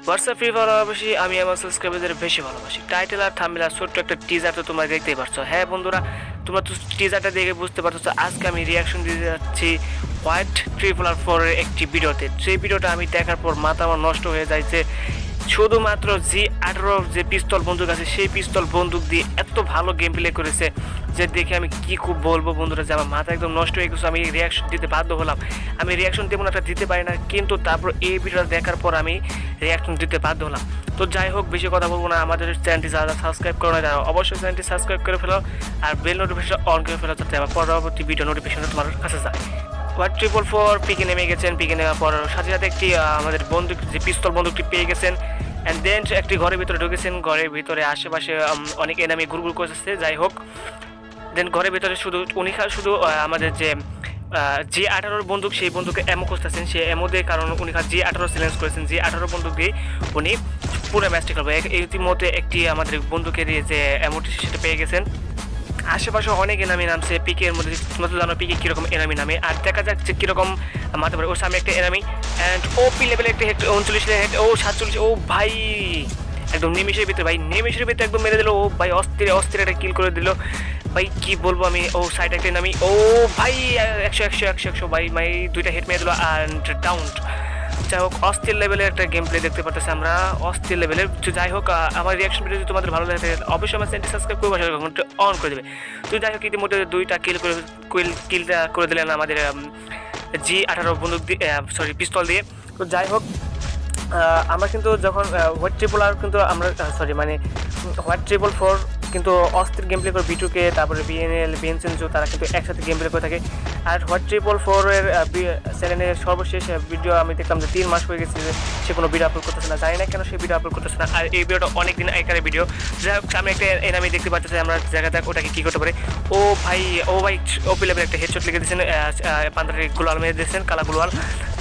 WhatsApp free ভালোবাসি, আমি আমার সাবস্ক্রাইবারদের বেশি ভালোবাসি। টাইটেল আর থাম্বনেল আর ছোট্ট একটা টিজার তো তোমরা দেখতেই পারছো। হ্যাঁ বন্ধুরা, তোমরা তো টিজারটা দেখে বুঝতে পারছো আজকে আমি রিয়াকশন দিতে যাচ্ছি হোয়াইট ট্রিপল আর 4 এর একটি ভিডিওতে। সেই ভিডিওটা আমি দেখার পর মাথা আমার নষ্ট হয়ে যাচ্ছে। শুধুমাত্র G18 যে পিস্তল বন্দুক আছে সেই পিস্তল বন্দুক দিয়ে এত ভালো গেম প্লে করেছে যে দেখে আমি কি খুব বলবো বন্ধুরা, যে আমার মাথা একদম নষ্ট হয়ে গেছে। আমি রিয়াকশন দিতে বাধ্য হলাম। আমি রিয়াকশন তেমন একটা দিতে পারি না, কিন্তু তারপর এই ভিডিওটা দেখার পর আমি রিয়াকশন দিতে বাধ্য হলাম। তো যাই হোক, বেশি কথা বলবো না। আমাদের চ্যানেলটি যারা সাবস্ক্রাইব করো না, যারা অবশ্যই চ্যানেলটি সাবস্ক্রাইব করে ফেলো আর বেল নোটিফিকেশন অন করে ফেলো, যাতে আমার পরবর্তী ভিডিও নোটিফিকেশন তোমার কাছে যায়। হোয়াইট ট্রিপল 4 পিকে নেমে গেছেন। পিকে নেওয়ার পর সাথে সাথে একটি আমাদের বন্দুক যে পিস্তল বন্দুকটি পেয়ে গেছেন। অ্যান্ড দেন একটি ঘরের ভিতরে ঢুকেছেন। ঘরের ভিতরে আশেপাশে অনেক এনামি ঘুরঘুর করতেছে। যাই হোক, দেন ঘরের ভিতরে উনি শুধু আমাদের যে G18 বন্দুক সেই বন্দুকে এমো খুঁজতেছেন। সে এমো দিয়ে, কারণ উনি G18 চ্যালেঞ্জ করেছেন। G18 বন্দুক দিয়ে উনি পুরো ম্যাচটি খেলবে। ইতিমধ্যে একটি আমাদের বন্দুকের যে এমোটি সেটা পেয়ে গেছেন। আশেপাশে অনেক এনামি নামছে পিকের মধ্যে। তোমরা তো জানো পিকে কীরকম এনামি নামে, আর দেখা যাচ্ছে কীরকম মারতে পারে। ওর সামনে একটা এনামি অ্যান্ড ওপি লেভেলে একটা হেড, 39 হেড, ও 47। ও ভাই একদম নিমিশের ভিতরে, ভাই নিমিশের ভিতরে একদম মেরে দিল। ও ভাই অস্থির একটা কিল করে দিল। ভাই কি বলবো আমি। ও সাইড একটা এনামি, ও ভাই 100 ভাই দুইটা হেড মেরে দিল অ্যান্ড ডাউন। যাই হোক, অস্থির লেভেলের একটা গেম প্লে দেখতে পাচ্ছি আমরা, অস্থির লেভেলের। যাই হোক, আমার রিয়াকশন ভিডিও যদি তোমাদের ভালো লাগে অবশ্যই আমার চ্যানেলটি সাবস্ক্রাইব করে ঘন্টা অন করে দেবে। তো যাই হোক, ইতিমধ্যে দুইটা কিলটা করে দিলেন আমাদের G18 বন্দুক দিয়ে, সরি পিস্তল দিয়ে। তো যাই হোক, আমরা কিন্তু যখন হোয়াইট ট্রিপল আর কিন্তু আমরা হোয়াইট ট্রিপল 4 কিন্তু অস্থির গেম প্লে করে B2K, তারপরে BNL, বেনসেনজো, তারা কিন্তু একসাথে গেম প্লে করে থাকে। আর হোয়াইট ট্রিপল 4 এর চ্যানেলের সর্বশেষ ভিডিও আমি দেখলাম যে 3 মাস হয়ে গেছে যে সে কোনো ভিডিও আপলোড করতেছে না। জানি না কেন সে ভিডিও আপলোড করতেছে না। আর এই ভিডিওটা অনেক দিন আগেকার ভিডিও। যাই হোক, আমি একটা এনামি দেখতে পাচ্ছি, আমরা জায়গা দেখ ওটাকে কী করতে পারে। ও ভাই ওপি লেভেল একটা হেডশট লিখে দিয়েছেন, পান্তারি গুলাল মেরে দিয়েছেন, কালা গুলাল।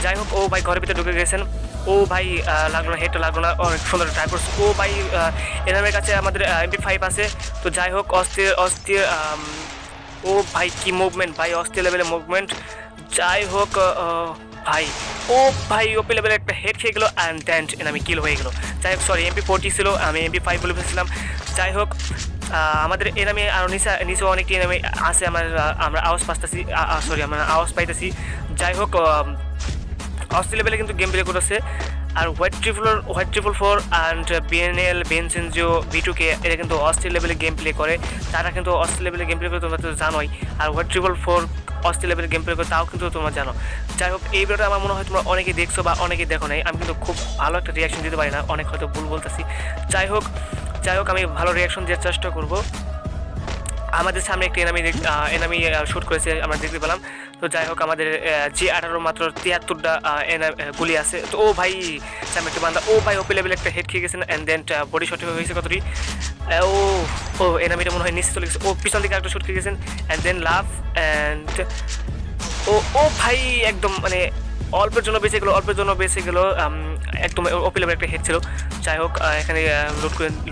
যাই হোক, ও ভাই ঘরের ভিতরে ঢুকে গেছেন। ও ভাই লাগলো না, হেডটা লাগলো না, অনেক সুন্দর ট্রাই করছে। ও ভাই এনামের কাছে আমাদের MP5 আছে। তো যাই হোক, অস্থির ও ভাই কি মুভমেন্ট, ভাই অস্থির লেভেলের মুভমেন্ট। যাই হোক ভাই, ও ভাই ওপি লেভেলে একটা হেড খেয়ে গেলো অ্যান্ড দেন এনামি কিল হয়ে গেলো। যাই হোক, সরি MP40 ছিল, আমি MP5 বলে ফেলছিলাম। যাই হোক, আমাদের এনামি আরও নিচে অনেকটি এনামি আছে। আমরা আওয়াজ পাইতেছি। যাই হোক, অস্থির লেভেলে কিন্তু গেম প্লে করেছে। আর হোয়াইট ট্রিপল 4 অ্যান্ড BNL, বেনসেনজো, B2K এরা কিন্তু অস্থির লেভেলে গেম প্লে করে। তারা কিন্তু অস্থির লেভেলে গেম প্লে করে, তোমরা তো জানোই। আর হোয়াইট ট্রিপল 4 অস্থির লেভেলে গেম প্লে করে, তাও কিন্তু তোমরা জানো। যাই হোক, এই ভিডিওটা আমার মনে হয় তোমরা অনেকেই দেখছো বা অনেকেই দেখো নাই। আমি কিন্তু খুব ভালো একটা রিয়াকশন দিতে পারি না, অনেক হয়তো ভুল বলতেছি। যাই হোক, আমি ভালো রিয়াকশন দেওয়ার চেষ্টা করবো। আমাদের সামনে একটি এনামি শ্যুট করেছে, আমরা দেখতে পেলাম। তো যাই হোক, আমাদের G18 মাত্র 73টা গুলি আছে। তো ও ভাই সামনে একটা বান্দা, ও ভাই ওপি লেভেল একটা হেড খেয়ে গেছেন অ্যান্ড দেন বডি শট হয়েছে কতটি। ও এনামিটা মনে হয় নিচে চলে গেছে। ও পিছন দিকে একটা শ্যুট খেয়ে গেছেন অ্যান্ড দেন লাভ অ্যান্ড ও ভাই একদম অল্পের জন্য বেঁচে গেলো। একদম ওপি লেভেল একটা হেড ছিল। যাই হোক, এখানে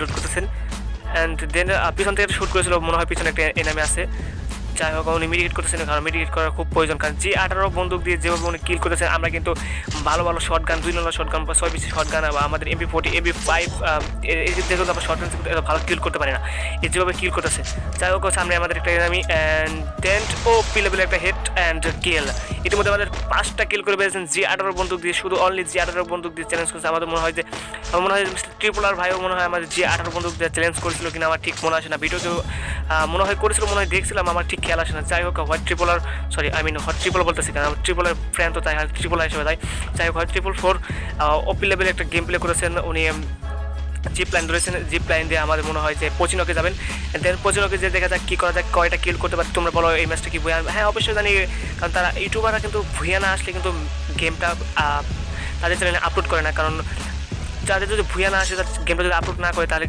লুট করতেছেন অ্যান্ড দেন পিছন থেকে শ্যুট করেছিল, মনে হয় পিছনে একটা এনামি আছে। যাই হোক, উনি মিডিকেট করতেছেন, কারণ মিডিকেট করা খুব প্রয়োজন। কারণ G18 বন্দুক দিয়ে যেভাবে উনি কিল করতেছেন, আমরা কিন্তু ভালো শটগান, 2 নম্বর শটগান বা 6 পিসি শটগান বা আমাদের MP40, MP5 দেখুন আমরা শটগান ভালো কিল করতে পারি না, এই যেভাবে কিল করতেছে। যাই হোক, সামনে আমাদের একটা এনামি অ্যান্ড দেন পি লেভেলে একটা হেড অ্যান্ড কিল। ইতিমধ্যে আমাদের 5টা কিল করে পেয়েছেন G18 বন্দুক দিয়ে, শুধু অনলি G18 বন্দুক দিয়ে চ্যালেঞ্জ করছে। আমার মনে হয় ট্রিপল আর ভাইও মনে হয় আমাদের G18 বন্দুক দিয়ে চ্যালেঞ্জ করেছিল কিনা আমার ঠিক মনে আসে না। ভিডিওতেও মনে হয় করেছিল, মনে হয় দেখছিলাম, আমার ঠিক খেয়াল আসে না। যাই হোক, হোয়াইট ট্রিপল বলতেছি, কারণ ট্রিপলের ফ্রেন্ড তো তাই ট্রিপল হিসেবে তাই। যাই হোক, হোয়াইট ট্রিপল 4 ওপি লেভেলে একটা গেম প্লে করেছেন। উনি জিপ লাইন ধরেছেন, জিপ লাইন দিয়ে আমাদের মনে হয় যে পচিনোকে যাবেন। দেন পচিনোকে যে দেখা যাক কী করা যাক, কয়টা কিল করতে পারে। তোমরা বলো এই ম্যাচটা কি ভুয়া? হ্যাঁ, অবশ্যই জানি, কারণ তারা ইউটিউবাররা কিন্তু ভুয়া না আসলে কিন্তু গেমটা তাদের চ্যানেলে আপলোড করে না। কারণ যাদের যদি ভুয়া না আসে, গেমটা যদি আপলোড না করে, তাহলে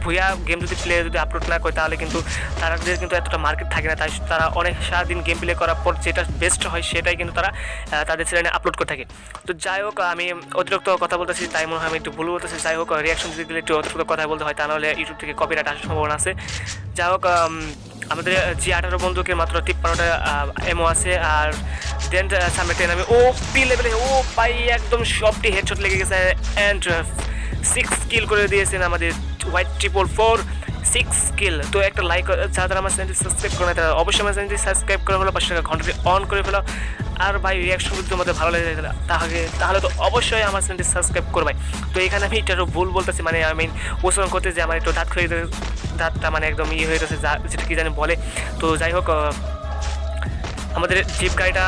ভুয়া গেম যদি প্লে যদি আপলোড না করে, তাহলে কিন্তু তাদের কিন্তু এতটা মার্কেট থাকে না। তাই তারা অনেক সারাদিন গেম প্লে করার পর যেটা বেস্ট হয় সেটাই কিন্তু তারা তাদের চ্যানেলে আপলোড করে থাকে। তো যাই হোক, আমি অতিরিক্ত কথা বলতেছি, তাই মনে হয় আমি একটু ভুল বলতেছি। যাই হোক, রিয়াকশন দিতে গেলে একটু অতিরিক্ত কথা বলতে হয়, তা নাহলে ইউটিউব থেকে কপিরাইট আসার সম্ভাবনা আছে। যাই হোক, আমাদের G18 বন্দুকের মাত্র 53টা এমও আছে। আর দেন সামনে আমি পি লেভেলে, ও ভাই একদম সবটি হেডশট লেগে গেছে অ্যান্ড 6 কিল করে দিয়েছেন আমাদের হোয়াইট 444 কিল। তো একটা লাইক, যারা আমার চ্যানেলটি সাবস্ক্রাইব করে না তারা অবশ্যই আমার চ্যানেলটি সাবস্ক্রাইব করে ফেলো, পাশে ঘন্টাটি অন করে ফেলো। আর ভাই রিয়াকশন যদি তোমাদের ভালো লাগে তাহলে তো অবশ্যই আমার চ্যানেলটি সাবস্ক্রাইব করবে। তো এখানে আমি একটু ভুল বলতেছি, মানে আমি উচ্চারণ করতে যে আমার একটু দাঁতটা মানে একদম ইয়ে হয়ে গেছে, যেটা কি জানি বলে। তো যাই হোক, আমাদের জিপ গাড়িটা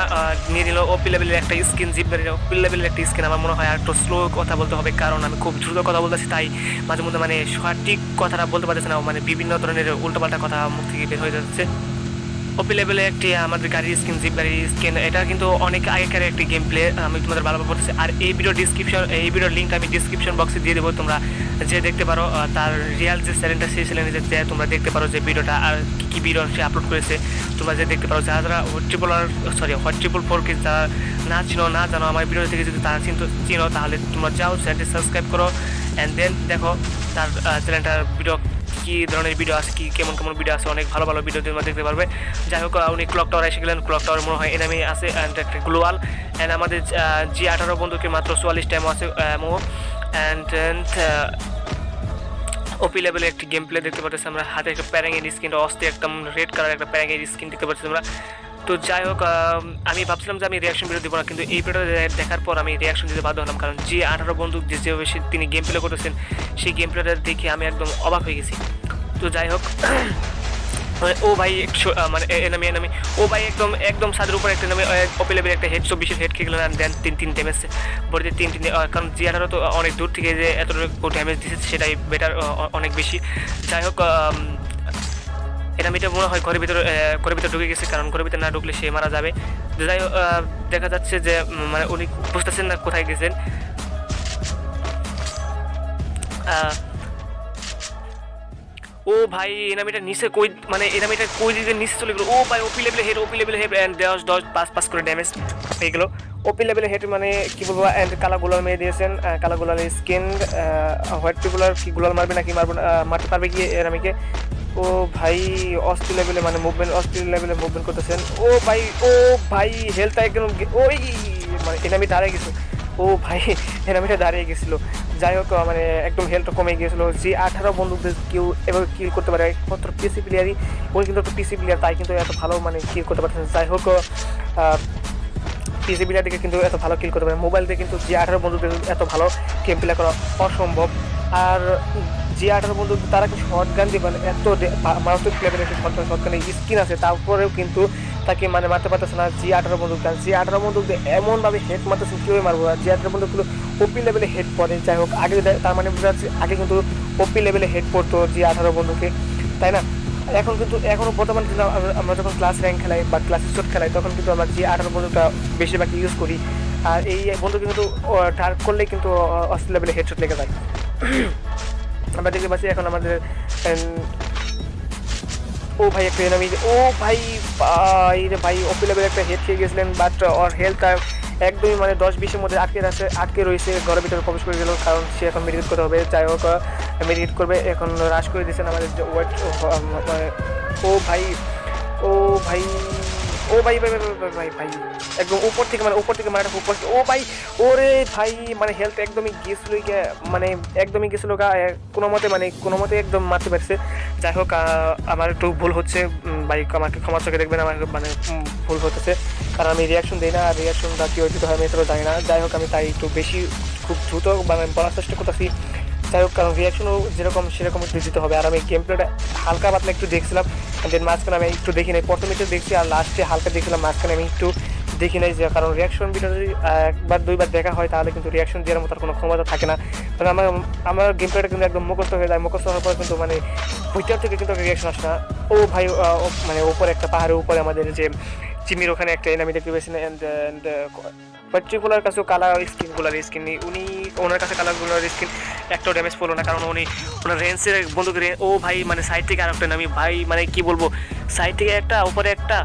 নিয়ে নিল ওপি লেভেলের একটা স্কিন। জিপ গাড়ির ওপি লেভেলের একটা স্কিন। আমার মনে হয় আর একটু স্লো কথা বলতে হবে, কারণ আমি খুব দ্রুত কথা বলতেছি, তাই মাঝে মধ্যে মানে সঠিক কথাটা বলতে পারতেছি না, মানে বিভিন্ন ধরনের উল্টোপাল্টা কথা মুখ থেকে বের হয়ে যাচ্ছে। ওপি লেভেলে একটি আমাদের গাড়ির স্কিন, জিপ গাড়ির স্কিন। এটা কিন্তু অনেক আগেকার একটি গেম প্লে, আমি তোমাদের ভালোভাবে বলতেছি। আর এই ভিডিওর লিঙ্ক আমি ডিসক্রিপশন বক্সে দিয়ে দেবো, তোমরা যে দেখতে পারো তার রিয়াল যে চ্যানেলটা, সেই চ্যানেলে যে তোমরা দেখতে পারো যে ভিডিওটা আর কী ভিডিও সে আপলোড করেছে, তোমরা যে দেখতে পারো। যারা হোয়াইট 444 যারা না জানো আমার ভিডিও থেকে যদি তারা চিনো, তাহলে তোমরা যাও চ্যানেলটি সাবস্ক্রাইব করো অ্যান্ড দেন দেখো তার চ্যানেলটার ভিডিও কী ধরনের ভিডিও আছে, কেমন ভিডিও আছে, অনেক ভালো ভিডিও তোমরা দেখতে পারবে। যাই হোক, উনি ক্লক টাওয়ার এসে গেলেন। ক্লক টাওয়ার মনে হয় এনামি আছে অ্যান্ড একটা গ্লোয়াল। অ্যান্ড আমাদের G18 বন্ধুকে মাত্র 44 টাইম আছে অ্যান্ড ওপি লেভেলে একটি গেম প্লে দেখতে পাচ্ছি আমরা। হাতে একটা প্যারাঙ্গের স্কিনটা অস্তে একদম রেড কালার একটা প্যারাঙ্গের স্কিন দেখতে পাচ্ছি আমরা। তো যাই হোক, আমি ভাবছিলাম যে আমি রিয়াকশন ভিডিও দেবো না, কিন্তু এই ভিডিওটা দেখার পর আমি রিয়াকশন দিতে বাধ্য হলাম, কারণ G18 বন্ধু যেভাবে তিনি গেম প্লে করেছেন, সেই গেম প্লেটা দেখে আমি একদম অবাক হয়ে গেছি। তো যাই হোক, ও ভাই মানে এনামি ও ভাই একদম ছাদের উপর একটা নামে ওপি লেভেলে একটা হেড 24 হেড খেয়ে গেলেন। দেন 3 ড্যামেজ বডিতে 3 কারণ G18 তো অনেক দূর থেকে যে এতটুকু ড্যামেজ দিচ্ছে সেটাই বেটার, অনেক বেশি। যাই হোক, এনামিটা মনে হয় ঘরের ভিতরে ঢুকে গেছে, কারণ ঘরের ভিতরে না ঢুকলে সে মারা যাবে। যাই হোক, দেখা যাচ্ছে যে মানে উনি বুঝতেছেন না কোথায় গেছেন। ও ভাই এনামিটা নিচে এনামিটা কই দিকে নিচে চলে গেলো। ও ভাই ওপি লেভেলে হেড অ্যান্ড 10 করে ড্যামেজ হয়ে গেলো। ওপি লেভেলে হেড মানে কি বলবো, অ্যান্ড কালা গোলাল মেরে দিয়েছেন। কালা গোলালের স্কিন হোয়াইট পিপুলার কি গোলাল মারবে নাকি মারতে পারবে কি এনামিকে। ও ভাই অস্ট্রি লেভেলে মানে মুভমেন্ট করতেছেন। ও ভাই হেলথটা একদম ওই মানে এনামি দাঁড়িয়ে গেছে। ও ভাই এনামিটা দাঁড়িয়ে গেছিলো। যাই হোক, মানে একদম হেলথটা কমে গিয়েছিলো। G18 বন্ধুদের কেউ এভাবে কিল করতে পারে, একমাত্র পিসি প্লেয়ারই। উনি কিন্তু একটা পিসি প্লেয়ার, তাই কিন্তু এত ভালো মানে কিল করতে পারছেন। যাই হোক, পিসি প্লেয়ার থেকে কিন্তু এত ভালো কিল করতে পারে, মোবাইল দিয়ে কিন্তু G18 বন্ধুদের এত ভালো গেম প্লে করা অসম্ভব। আর G18 বন্ধু তারা কিন্তু শর্টগান দিয়ে মানে এত মারাত্মক লেভেলের একটি শর্টগানের স্কিন আছে, তারপরেও কিন্তু তাকে মানে মারতে পারতেছে না G18 বন্দুক। কারণ G18 বন্দুক এমনভাবে হেড মারতেছে, কীভাবে মারবো। G18 বন্দুক কিন্তু ওপি লেভেলে হেড পড়ে। যাই হোক, আগে তার মানে বোঝা যাচ্ছে আগে কিন্তু ওপি লেভেলে হেড পড়তো G18 বন্দুকে, তাই না? এখনও বর্তমান কিন্তু আমরা যখন ক্লাস র্যাঙ্ক খেলাই বা ক্লাস স্টোর খেলাই, তখন কিন্তু আমরা G18 বন্দুকটা বেশিরভাগ ইউজ করি। আর এই বন্দুক কিন্তু টার্ক করলেই কিন্তু অস্ট্রি লেভেলে হেডশট লেগে যায়। আমরা দেখতে পাচ্ছি এখন আমাদের ও ভাই একটা এনামি, ও ভাই ভাই ওপি লেভেল একটা হেড খেয়ে গেছিলেন, বাট ওর হেলথ একদমই মানে 10-20-এর মধ্যে আটকে রয়েছে, ঘরের ভিতরে প্রবেশ করে গেল, কারণ সে এখন মেডিকেট করতে হবে। যাই হোক, মেডিকেট করবে, এখন রাশ করে দিয়েছেন আমাদের যে ওয়েট। ও ভাই ভাই একদম উপর থেকে মারাটা উপর। ও ভাই ওরে ভাই মানে হেলথ একদমই গেছিলো গা কোনো মতে একদম মারতে পারছে। যাই হোক, আমার একটু ভুল হচ্ছে ভাই, আমাকে ক্ষমা চোখে দেখবেন, আমার মানে ভুল হতেছে, কারণ আমি রিয়াকশন দিই না। আর রিয়াকশনটা কী হয়েছে হয় আমি এতটা জানি না। যাই হোক, আমি তাই একটু বেশি খুব দ্রুত মানে বলার চেষ্টা করতেছি। যাই হোক, কারণ রিয়াকশনও সেরকম একটু দিতে হবে। আর আমি গেম প্লেটা হালকা পাতলা একটু দেখছিলাম, দেন মাঝখানে আমি একটু দেখি নাই, প্রথমে একটু দেখছি আর লাস্টে হালকা দেখছিলাম, মাঝখানে আমি একটু দেখি নাই। যে কারণ রিয়াকশন ভিডিও যদি 1-2বার দেখা হয়, তাহলে কিন্তু রিয়াকশন দেওয়ার মতো কোনো ক্ষমতা থাকে না। কারণ আমার গেম প্লেটা কিন্তু একদম মুখস্থ হয়ে যায়, মুখস্থ হওয়ার পর কিন্তু মানে ভিতর থেকে কিন্তু রিয়াকশন আসে না। ও ভাই মানে উপরে একটা পাহাড়ের উপরে আমাদের যে চিমির ওখানে একটা এনামি দেখতে পেয়েছেন। অ্যান্ড পার্টিকুলার কাছেও গোলার স্কিন নেই, ওনার কাছে গোলার স্কিন একটাও ড্যামেজ পড়লো না, কারণ ওনার রেঞ্জের বন্দুকের। ও ভাই মানে সাইড থেকে আর একটা নামি ভাই মানে কি বলবো, সাইড থেকে একটা উপরে একটা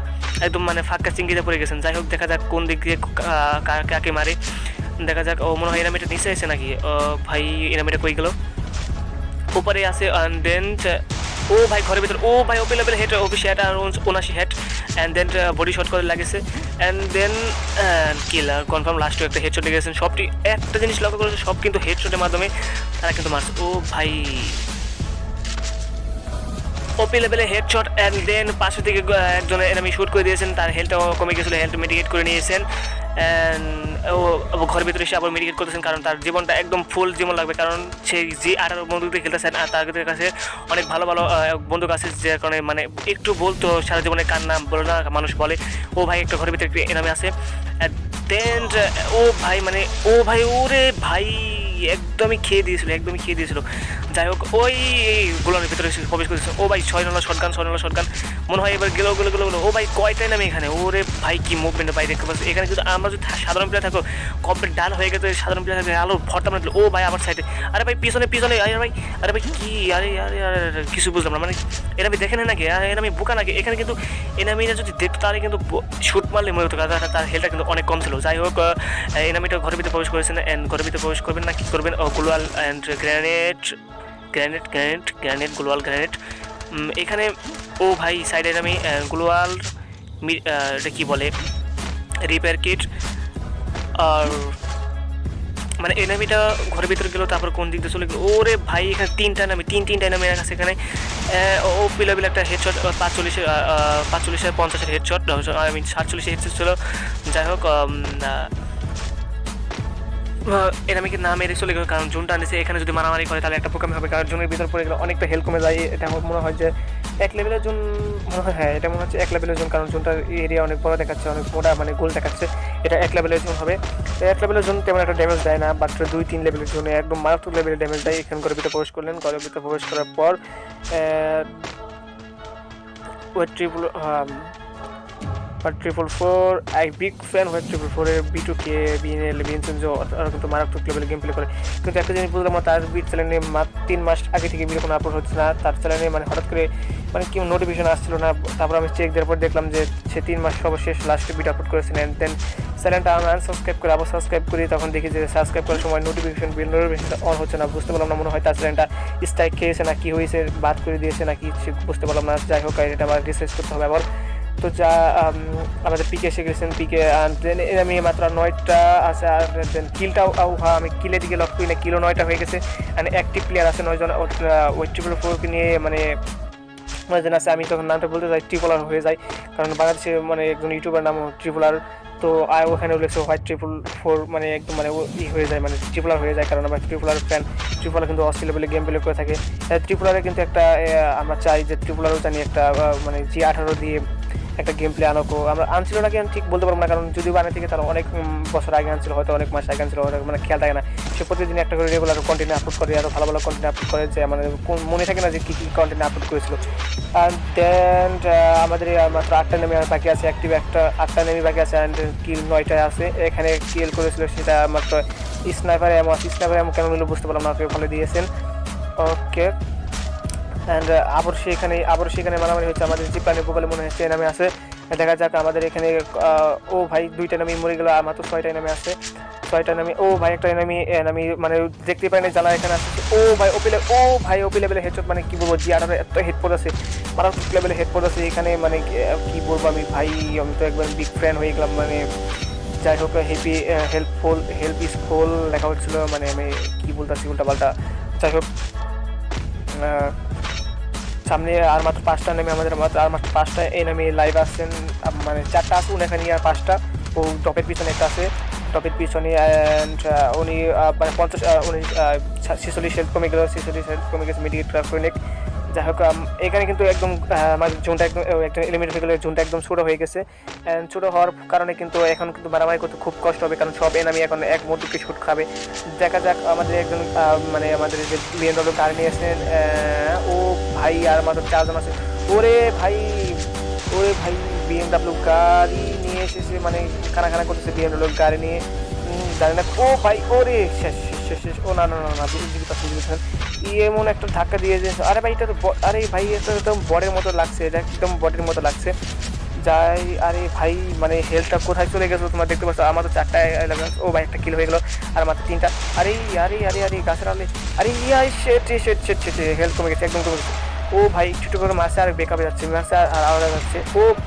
একদম মানে ফাঁকা চিংড়িতে পড়ে গেছেন। যাই হোক, দেখা যাক কোন দিক দিয়ে কাকে মারে, দেখা যাক। ও মনে হয় এনামিটা নিচে এসে নাকি, ভাই এনামিটা কই গেল, উপরে আছে। দেন ও ভাই ঘরের ভিতরে, ও ভাই ওপি লেভেল হেড, অফিসে এটা 79 head, and then body shot করে লাগেছে, and then kill. R confirm লাস্টে একটা হেডশট লেগেছেন। সবটি একটা জিনিস লক্ষ্য করেছে, সব কিন্তু হেডশটের মাধ্যমে। তারা কিন্তু মারছে। ও ভাই ওপি লেভেলে হেডশট অ্যান্ড দেন পাশে থেকে একজন এনিমি শুট করে দিয়েছেন, তার হেলথটাও কমে গেছিলো, হেলথ মেডিকেট করে নিয়েছেন অ্যান্ড ও ঘরের ভিতরে এসে আবার মেডিকেট করতেছেন, কারণ তার জীবনটা একদম ফুল জীবন লাগবে, কারণ সে G18 বন্দুক দিয়ে খেলতেছেন আর তার কাছে অনেক ভালো ভালো বন্দুক আছে, যে কারণে মানে একটু বলতো সারা জীবনে কার নাম বলে না মানুষ বলে। ও ভাই একটা ঘরের ভিতরে একটা এনিমি আছে দেন ও ভাই মানে ও ভাই ওরে ভাই একদমই খেয়ে দিয়েছিল। যাই হোক ওই গোলানের ভিতরে প্রবেশ করেছে। ও ভাই 6 শটগান মনে হয় এবার গেলো। ও ভাই কয়টাই নামে এখানে, ওরে ভাই কি মুভমেন্ট ভাই দেখতে পাচ্ছি এখানে। কিন্তু আমরা যদি সাধারণ প্লেয়ার থাকো কমপ্লিট ডাল হয়ে গেছে, সাধারণ প্লেয়ার থাকে আলো ফটটা মারছিল। ও ভাই আবার সাইডে, আরে ভাই পিছনে আরে ভাই কি আরে কিছু বুঝলাম না, মানে এনামি দেখে না নাকি, এনামি বোকা নাকি। এখানে কিন্তু এনামিরা যদি দেখতো তাহলে কিন্তু শুট মারলে মনে হতো, তার হেলটা কিন্তু অনেক কম ছিল। যাই হোক এনামিটা ঘরের ভিতরে প্রবেশ করেছেন অ্যান্ড ঘরের ভিতরে প্রবেশ করবেন না কি করবেন, গ্লোয়াল অ্যান্ড গ্রেনেড গ্লোয়াল গ্রেনেড এখানে। ও ভাই সাইডে আমি গ্লোয়াল এটা কী বলে রিপেয়ার কিট, আর মানে এনামিটা ঘরের ভিতরে গেলো, তারপর কোন দিক দিয়ে চলে গেলো। ওরে ভাই এখানে তিনটা এনামি আছে এখানে। ও পিলাবিল একটা headshot 45 50 headshot, I mean 47 headshot ছিল। যাই হোক এনামিকে না মেরে চলে গেলো, কারণ জোনটা আনেছে এখানে যদি মারামারি করে তাহলে একটা প্রোগ্রামে হবে, কারণ জোনের ভিতরে পড়ে গেলে অনেকটা হেল্প কমে যায়। এটা মনে হয় যে 1 লেভেলের জোন মনে হয়, হ্যাঁ এটা মনে হচ্ছে 1 লেভেলের জোন, কারণ জোনটার এরিয়া অনেক বড় দেখাচ্ছে, অনেক মোটা মানে গোল দেখাচ্ছে। এটা 1 লেভেলের জোন হবে। 1 লেভেলের জোন তেমন একটা ড্যামেজ দেয় না, বাট 2-3 লেভেলের জোনে একদম মারাত্মক লেভেলের ড্যামেজ দেয়। এখানে ঘরের ভিতরে প্রবেশ করলেন, ঘরের ভিতরে প্রবেশ করার পর triple four I big fan হয় ট্রিপল 4-এর B2K বিএনএল বিএনসেনজো কিন্তু মারাত্মক লেভেলে গেম প্লে করে। কিন্তু একটা জিনিস বুঝলাম, তার বিট চ্যানেলে 3 মাস আগে থেকে ভিডিও কোনো আপলোড হচ্ছে না তার চ্যানেলে, মানে হঠাৎ করে মানে কেউ নোটিফিকেশন আসছিল না। তারপর আমি চেক দেওয়ার পর দেখলাম যে সে 3 মাস সর্বশেষ লাস্টে ভিডিও আপলোড করেছেন। অ্যান্ড দেন চ্যানেলটা আমি আনসাবস্ক্রাইব করে আবার সাবস্ক্রাইব করি, তখন দেখি যে সাবস্ক্রাইব করার সময় নোটিফিকেশনটা অন হচ্ছে না। বুঝতে পারলাম না, মনে হয় তার চ্যানেলটা স্ট্রাইক খেয়েছে না কি হয়েছে, বাদ করে দিয়েছে নাকি বুঝতে পারলাম না। যাই হোক এটা আবার রিসার্চ করতে হবে আবার। তো যা আমাদের পিকে এসে গেছেন, পিকে দেন আমি মাত্র 9টা আছে, আর দেন কিলটাও আমি কিলের দিকে লক করি না, কিলো 9টা হয়ে গেছে। অ্যান্ড অ্যাক্টিভ প্লেয়ার আছে 9 জন ওই ট্রিপল 4কে নিয়ে, মানে 9 জন আছে। আমি তখন নামটা বলতে যাই ট্রিপলার হয়ে যায়, কারণ বাংলাদেশে মানে একজন ইউটিউবার নাম ট্রিপলার, তো ওখানে উল্লেখ হোয়াইট 444 মানে একদম মানে হয়ে যায়, মানে ট্রিপলার হয়ে যায়, কারণ আমরা ট্রিপলার ফ্যান। ট্রিপলার কিন্তু অস্ট্রেলিয়া লেভেলে গেম প্লে করে থাকে। ট্রিপলারে কিন্তু একটা আমরা চাই যে ট্রিপলারও জানি একটা মানে G18 দিয়ে একটা গেম প্লে আনকো। আমরা আনছিল নাকি আমি ঠিক বলতে পারবো না, কারণ যদি বানিয়ে থেকে তারা অনেক বছর আগে আনছিল, হয়তো অনেক মাস আগে আনছিল, মানে খেয়াল থাকে না। সে প্রতিদিন একটা করে রেগুলার কন্টেন্ট আপলোড করে, আরও ভালো ভালো কন্টেন্ট আপলোড করে, যে আমাদের মনে থাকে না যে কী কন্টেন্ট আপলোড করেছিল। অ্যান্ড দেন আমাদের মাত্র 8টা নেমে বাকি আছে, অ্যাক্টিভ 8টা নেমে বাকি আছে, অ্যান্ড কিল 9টায় আছে। এখানে কিল করেছিল সেটা মাত্র স্নাইপার এমন কেন নিল বুঝতে পারলাম না, আপনি ফলে দিয়েছেন। ওকে অ্যান্ড আবার সেখানে মারামারি হচ্ছে, আমাদের জিপানি বলে মনে হচ্ছে নামে আছে। দেখা যাক আমাদের এখানে ও ভাই 2টা নামি মরে গেল, আর মাত্র 6টা নামে আছে, 6টা নামি। ও ভাই একটা নামি মানে দেখতে পাই না জ্বালা এখানে আসছে। ও ভাই ওপি লেভেলে হেডশট, মানে কি বলবো G18 এত হেডপোর্ট আছে, মারাত্মক লেভেলে হেডপোর্ট আছে এখানে, মানে কি বলবো আমি ভাই, আমি তো একবার বিগ ফ্যান হয়ে গেলাম। মানে যাই হোক হেল্প ইজ ফুল লেখা হচ্ছিলো, মানে আমি কি বলতেছি উল্টা পাল্টা। যাই হোক সামনে আর মাত্র 5টা নেমে আমাদের আর মাত্র 5টা এনিমি লাইভ আসছেন, মানে 4টা আসুন এখানে আর 5টা। ও টপের পিছনে একটা আছে, টপের পিছনে, অ্যান্ড উনি মানে 46 হেলথ কমে গেছে মেডিকেট ক্লিনিক। যাই হোক এখানে কিন্তু একদম আমাদের জোনটা একদম একটা এলিমিনেট হয়ে গেলে জোনটা একদম ছোটো হয়ে গেছে। অ্যান্ড ছোটো হওয়ার কারণে কিন্তু এখন কিন্তু মারামারি করতে খুব কষ্ট হবে, কারণ সব এনিমি এখন এক মুহূর্তে শুট খাবে। দেখা যাক আমাদের একজন মানে আমাদের যে BMW গাড়ি নিয়ে এসেছেন, ও ভাই আর মাত্র 4 জন আছে। ওরে ভাই BMW গাড়ি নিয়ে এসেছে, মানে খানা করতেছে BMW গাড়ি নিয়ে, জানি না। ও ভাই ওরে শেষ। ও না এমন একটা ধাক্কা দিয়ে যে, আরে ভাই এটা তো এটা একদম বডের মতো লাগছে, এটা একদম বডির মতো লাগছে। যাই আরে ভাই মানে হেলথটা কোথায় চলে গেছো তোমরা দেখতে পাচ্ছ, আমার তো 4টা। ও ভাই একটা কিল হয়ে গেলো, আর মাত্র 3টা। আরে গাছের আলে, আরে শেট হেলথ কমে গেছে, একদম কমে গেছে। ও ও ভাই একটু করে মারছে আর বেকআপে যাচ্ছে, মারছে আর আলাদা যাচ্ছে।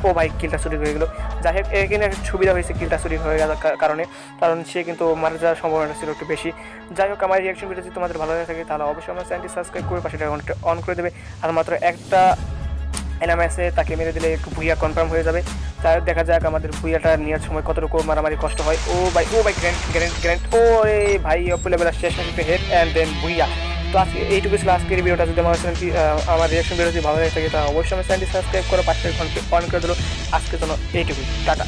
ও ভাই কিলটা চুরি হয়ে গেলো। যাই হোক এখানে একটা সুবিধা হয়েছে কিলটা চুরি হয়ে যাওয়ার কারণে, কারণ সে কিন্তু মারা যাওয়ার সম্ভাবনা ছিল একটু বেশি। যাই হোক আমার রিয়াকশন ভিডিও যদি তোমাদের ভালো লাগে থাকে তাহলে অবশ্যই আমার চ্যানেলটি সাবস্ক্রাইব করে পাশে ঘন্টা অন করে দেবে। আর মাত্র একটা এনামেসে তাকে মেরে দিলে একটু ভুইয়া কনফার্ম হয়ে যাবে। তাই দেখা যাক আমাদের ভুইয়াটা নেওয়ার সময় কতটুকু মারামারি কষ্ট হয়। ও ভাই গ্র্যান্ড ও রে ভাই অপলেবেলা শেষ একটু হেড অ্যান্ড দেন ভুইয়া। তো আজকে এইটুকু ছিল আজকের ভিডিওটা। যদি আমার চ্যানেলটি আমার রিয়াকশন ভিডিও যদি ভালো লাগে থাকে তাহলে অবশ্যই আমার চ্যানেলটি সাবস্ক্রাইব করে পাশে ঘন্টা অন করে দিল। আজকের জন্য এইটুকুই, টাটা।